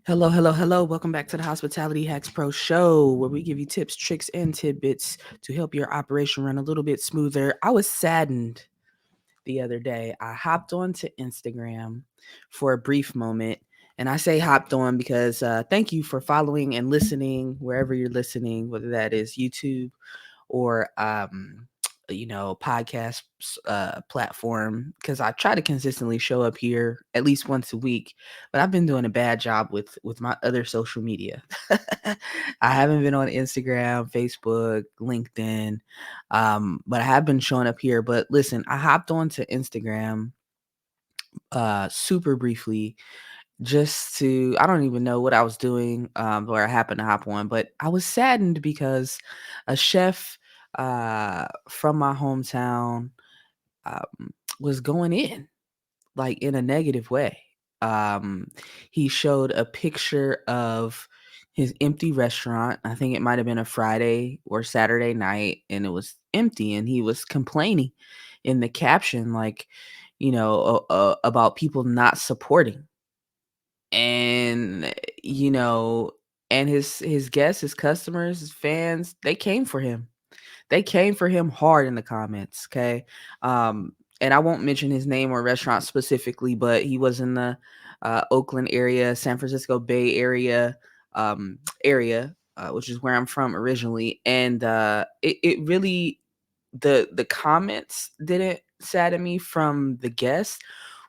Hello, hello, hello. Welcome back to the Hospitality Hacks Pro Show, where we give you tips, tricks, and tidbits to help your operation run a little bit smoother. I was saddened the other day. I hopped onto Instagram for a brief moment. And I say hopped on because thank you for following and listening wherever you're listening, whether that is YouTube or podcast platform, because I try to consistently show up here at least once a week, but I've been doing a bad job with my other social media. I haven't been on Instagram, Facebook, LinkedIn, but I have been showing up here. But listen, I hopped onto Instagram super briefly, just to, I don't even know what I was doing, where I happened to hop on, but I was saddened because a chef from my hometown was going in, like, in a negative way. Um, he showed a picture of his empty restaurant. I think it might have been a Friday or Saturday night, and it was empty, and he was complaining in the caption, like, about people not supporting. And you know and his guests, his customers, his fans, they came for him hard in the comments. Okay. And I won't mention his name or restaurant specifically, but he was in the Oakland area, San Francisco Bay Area, which is where I'm from originally. And it really, the comments didn't sadden me from the guests.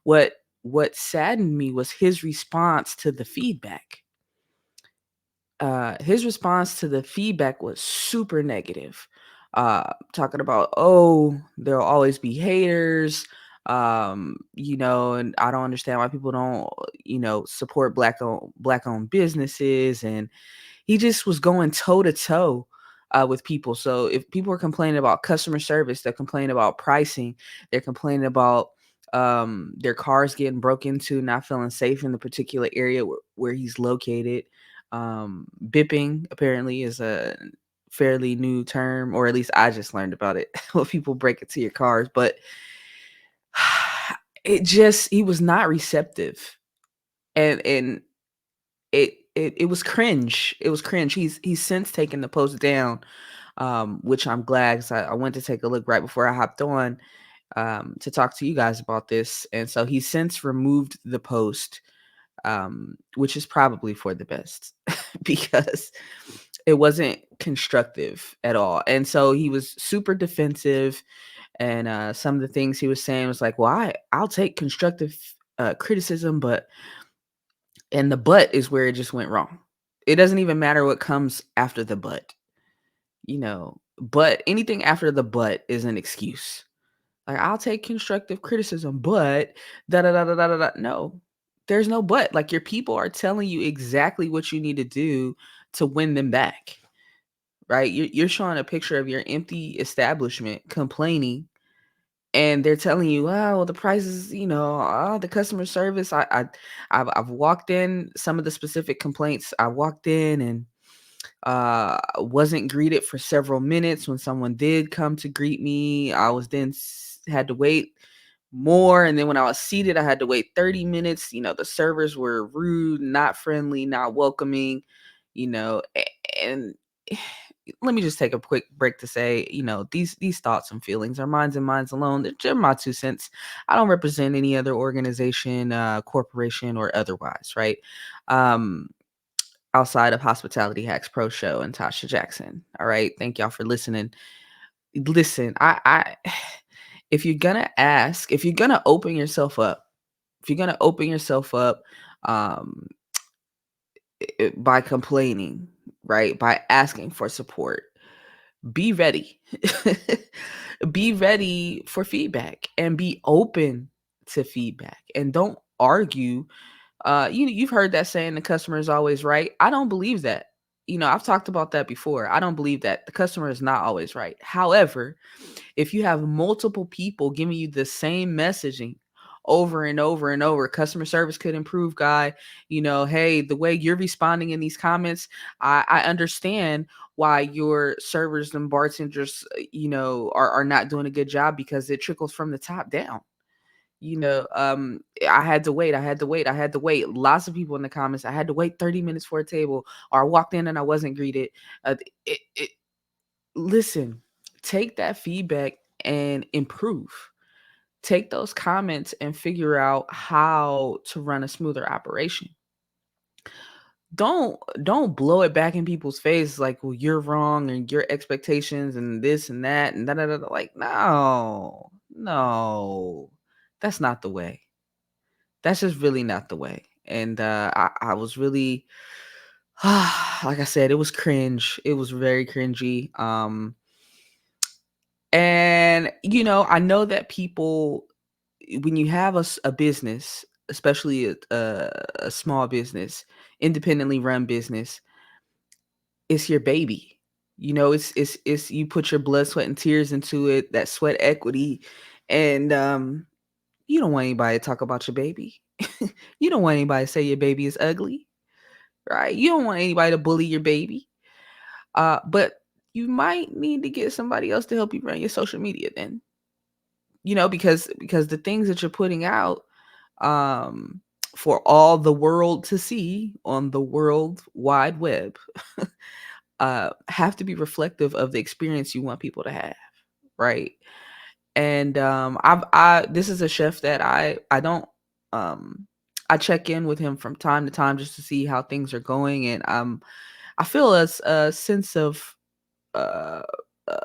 What saddened me was his response to the feedback. His response to the feedback was super negative. Talking about, oh, there'll always be haters, and I don't understand why people don't, support black owned businesses. And he just was going toe to toe with people. So if people are complaining about customer service, they're complaining about pricing, they're complaining about their cars getting broke into, not feeling safe in the particular area where he's located. Bipping apparently is a fairly new term, or at least I just learned about it when people break into your cars. But he was not receptive, and it was cringe. It was cringe. He's since taken the post down, which I'm glad, because I went to take a look right before I hopped on to talk to you guys about this. And so he's since removed the post, which is probably for the best because it wasn't constructive at all. And so he was super defensive. And some of the things he was saying was like, well, I'll take constructive criticism, and the but is where it just went wrong. It doesn't even matter what comes after the but anything after the but is an excuse. Like, I'll take constructive criticism, but da da da da da da. Da. No, there's no but. Like, your people are telling you exactly what you need to do to win them back, right? You're showing a picture of your empty establishment complaining, and they're telling you, "Oh, well, the prices, the customer service." I've walked in, some of the specific complaints. I walked in and wasn't greeted for several minutes. When someone did come to greet me, I was then had to wait more. And then when I was seated, I had to wait 30 minutes. The servers were rude, not friendly, not welcoming, and let me just take a quick break to say, these thoughts and feelings are mine and mine alone. They're just my 2 cents. I don't represent any other organization, corporation, or otherwise, right? Um, Outside of Hospitality Hacks Pro Show and Tasha Jackson. All right. Thank y'all for listening. Listen, I if you're gonna open yourself up, um by complaining, right? By asking for support, be ready. Be ready for feedback, and be open to feedback, and don't argue. You've heard that saying, the customer is always right. I don't believe that. I've talked about that before. I don't believe that the customer is not always right. However, if you have multiple people giving you the same messaging over and over and over, customer service could improve, guy. Hey, the way you're responding in these comments, I understand why your servers and bartenders, are not doing a good job, because it trickles from the top down. I had to wait, I had to wait, I had to wait. Lots of people in the comments, I had to wait 30 minutes for a table, or I walked in and I wasn't greeted. Listen, take that feedback and improve. Take those comments and figure out how to run a smoother operation. Don't blow it back in people's face like, well, you're wrong and your expectations and this and that and da da da. Like, no, no, that's not the way. That's just really not the way. And I was really, like I said, it was cringe. It was very cringy. And I know that people, when you have a business, especially a small business, independently run business, it's your baby. It's you put your blood, sweat, and tears into it, that sweat equity, and you don't want anybody to talk about your baby. You don't want anybody to say your baby is ugly, right? You don't want anybody to bully your baby. But you might need to get somebody else to help you run your social media then. Because the things that you're putting out, um for all the world to see on the world wide web, have to be reflective of the experience you want people to have, right? And I this is a chef that I don't um I check in with him from time to time just to see how things are going, and I feel a sense of uh, uh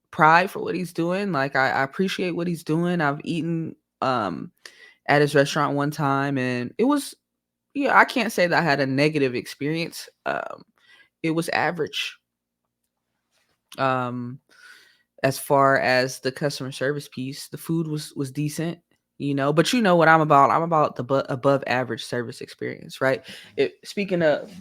pride for what he's doing. Like, I appreciate what he's doing. I've eaten at his restaurant one time, and it was, yeah, I can't say that I had a negative experience. It was average. Um as far as the customer service piece, the food was decent, but you know what I'm about. I'm about the above average service experience, right? Speaking of,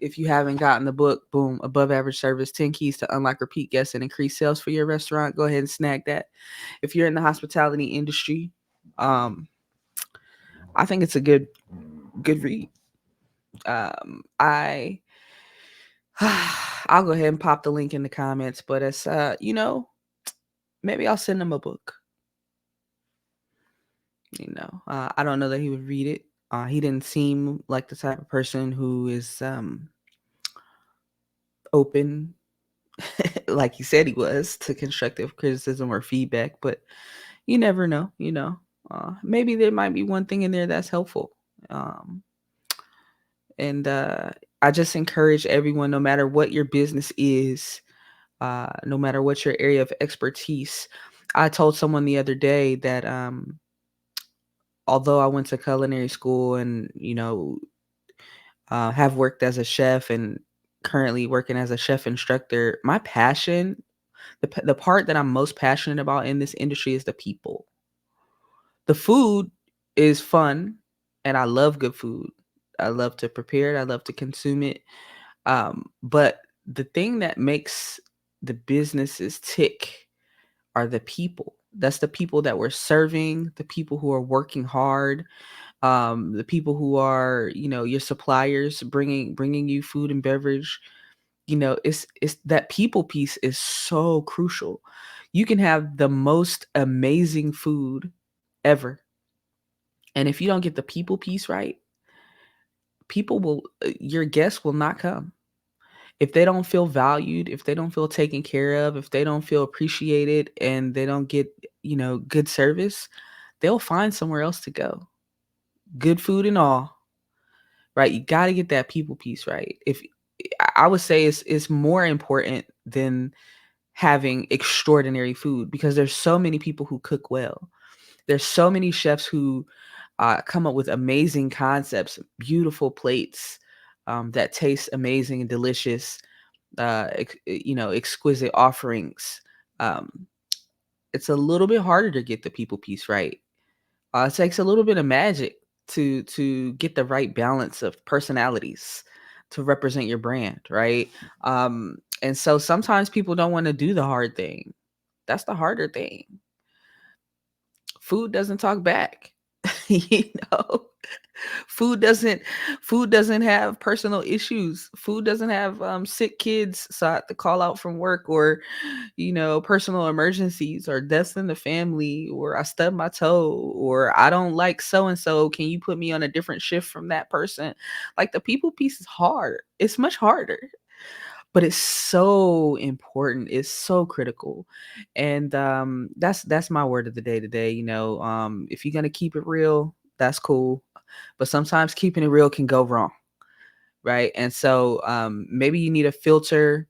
if you haven't gotten the book, boom, above average service, 10 keys to unlock repeat guests and increase sales for your restaurant, go ahead and snag that. If you're in the hospitality industry, I think it's a good read. I I'll go ahead and pop the link in the comments, but it's maybe I'll send him a book. I don't know that he would read it. He didn't seem like the type of person who is open, like he said he was, to constructive criticism or feedback. But you never know. Maybe there might be one thing in there that's helpful. Um, and I just encourage everyone, no matter what your business is, no matter what your area of expertise. I told someone the other day that although I went to culinary school and have worked as a chef and currently working as a chef instructor, my passion, the part that I'm most passionate about in this industry, is the people. The food is fun, and I love good food. I love to prepare it. I love to consume it. But the thing that makes the businesses tick are the people. That's the people that we're serving, the people who are working hard, the people who are, your suppliers, bringing you food and beverage. It's that people piece is so crucial. You can have the most amazing food ever, and if you don't get the people piece right, your guests will not come. If they don't feel valued, if they don't feel taken care of, if they don't feel appreciated, and they don't get, good service, they'll find somewhere else to go. Good food and all, right? You got to get that people piece right. If I would say it's more important than having extraordinary food, because there's so many people who cook well. There's so many chefs who come up with amazing concepts, beautiful plates that taste amazing and delicious. Exquisite offerings. Um, it's a little bit harder to get the people piece right. It takes a little bit of magic to get the right balance of personalities to represent your brand, right? And so sometimes people don't want to do the hard thing. That's the harder thing. Food doesn't talk back. You know? Food doesn't food doesn't have personal issues. Food doesn't have, sick kids, so I have to call out from work or, personal emergencies or deaths in the family or I stubbed my toe or I don't like so and so. Can you put me on a different shift from that person? Like the people piece is hard. It's much harder, but it's so important. It's so critical. And that's my word of the day today. If you're gonna keep it real, that's cool. But sometimes keeping it real can go wrong, right? And so maybe you need a filter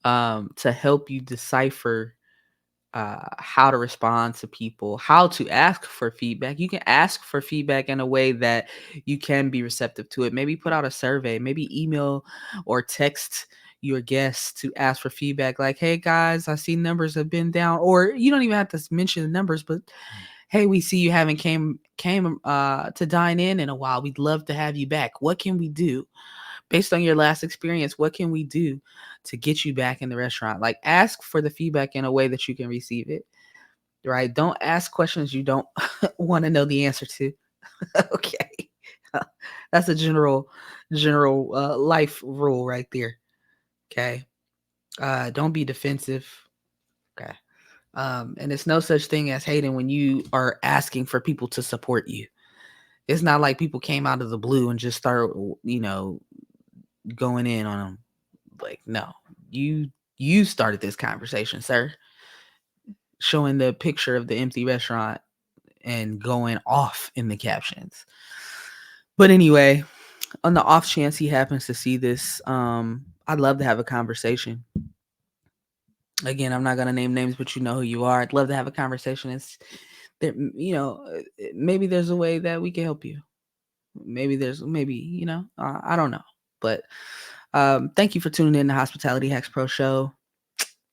to help you decipher how to respond to people, how to ask for feedback. You can ask for feedback in a way that you can be receptive to it. Maybe put out a survey, maybe email or text your guests to ask for feedback like, hey guys, I see numbers have been down. Or you don't even have to mention the numbers, but hey, we see you haven't came to dine in a while. We'd love to have you back. What can we do? Based on your last experience, what can we do to get you back in the restaurant? Like ask for the feedback in a way that you can receive it, right? Don't ask questions you don't want to know the answer to. Okay. That's a general life rule right there. Okay. Don't be defensive. Okay. And it's no such thing as hating when you are asking for people to support you. It's not like people came out of the blue and just start, going in on them. Like, no, you started this conversation, sir. Showing the picture of the empty restaurant and going off in the captions. But anyway, on the off chance he happens to see this, I'd love to have a conversation. Again, I'm not gonna name names, but you know who you are. I'd love to have a conversation. It's there, maybe there's a way that we can help you. Maybe I don't know, but thank you for tuning in to Hospitality Hacks Pro Show,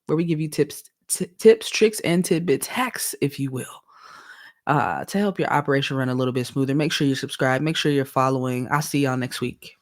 where we give you tips, tricks, and tidbits, hacks, if you will, to help your operation run a little bit smoother. Make sure you subscribe. Make sure you're following. I'll see y'all next week.